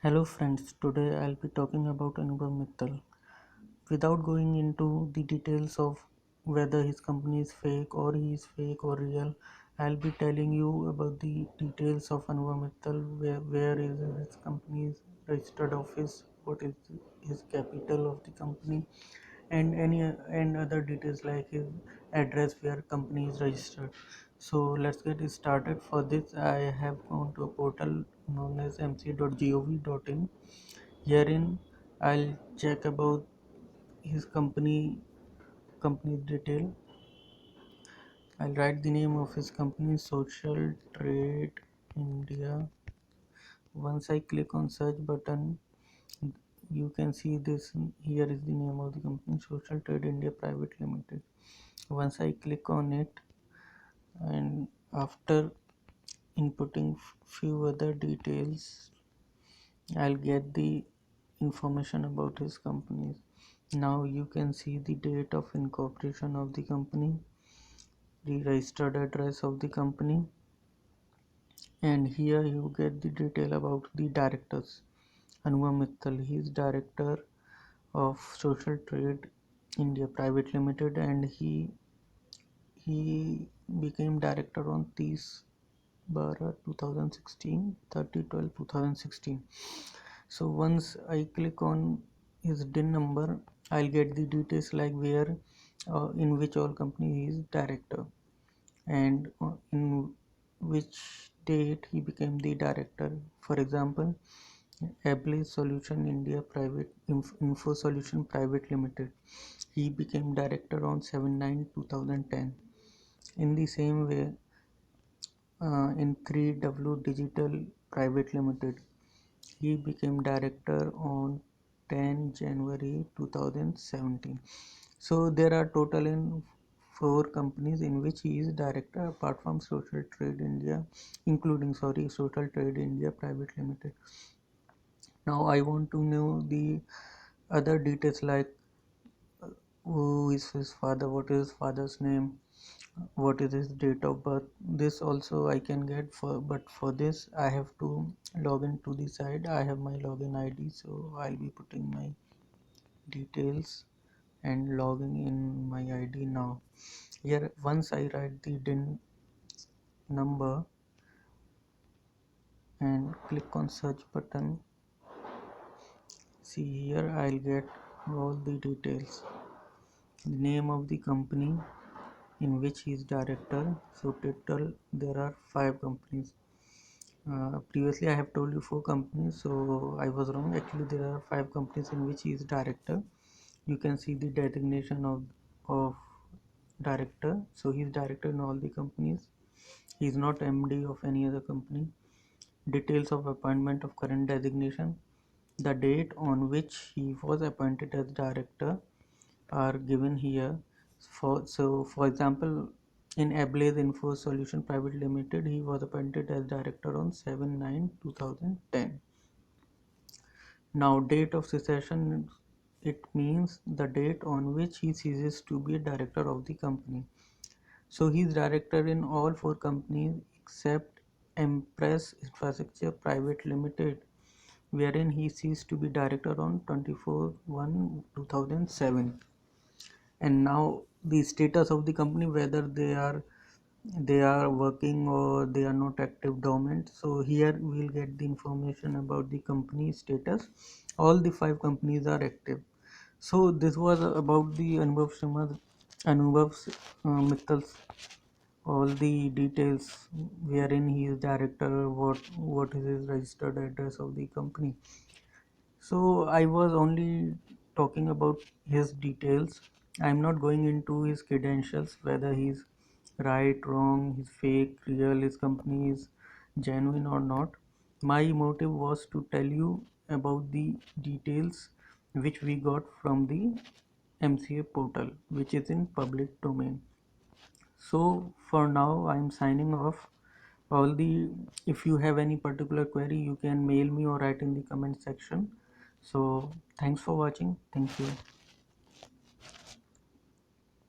Hello friends, today I'll be talking about Anubhav Mittal. Without going into the details of whether his company is fake or he is fake or real, I'll be telling you about the details of Anubhav Mittal, where is his company's registered office, what is his capital of the company, and other details like his address where company is registered. So let's get it started. For this I have gone to a portal known as mc.gov.in. Herein I'll check about his company's detail. I'll write the name of his company, Social Trade India. Once I click on search button, you can see this. Here is the name of the company, Social Trade India Private Limited. Once I click on it, and after inputting few other details, I'll get the information about his company. Now you can see the date of incorporation of the company, the registered address of the company, and here you get the detail about the directors. Anubhav Mittal, he is director of Social Trade India Private Limited, and he became director on 30/12 2016, 2016. So once I click on his DIN number, I'll get the details like where in which all company he is director, and in which date he became the director. For example, Able Solution India Private Info Solution Private Limited, he became director on 7/9/2010. In the same way, in 3W Digital Private Limited, he became director on 10 January 2017. So there are total in 4 companies in which he is director apart from Social Trade India, including Social Trade India Private Limited. Now I want to know the other details like who is his father, what is his father's name, what is his date of birth. This also I can get, but for this I have to log into the site. I have my login ID, so I'll be putting my details and logging in my ID now. Here once I write the DIN number and click on search button, see here I'll get all the details, the name of the company in which he is director. So total there are 5 companies. Previously I have told you 4 companies, so I was wrong. Actually there are 5 companies in which he is director. You can see the designation of director. So he is director in all the companies. He is not MD of any other company. Details of appointment of current designation, the date on which he was appointed as director are given here. For example, in Ablaze Info Solution Private Limited, he was appointed as director on 7/9/2010. Now date of cessation, it means the date on which he ceases to be a director of the company. So he is director in all 4 companies except Empress Infrastructure Private Limited, wherein he ceased to be director on 24/1/2007. And now the status of the company, whether they are working or they are not active, dormant. So here we will get the information about the company status. All the 5 companies are active. So this was about the Anubhav Mittal's all the details, wherein he is director, what is his registered address of the company. So I was only talking about his details. I'm not going into his credentials, whether he's right, wrong, he's fake, real, his company is genuine or not. My motive was to tell you about the details which we got from the MCA portal, which is in public domain. So for now I'm signing off. All the If you have any particular query, you can mail me or write in the comment section. So thanks for watching. Thank you.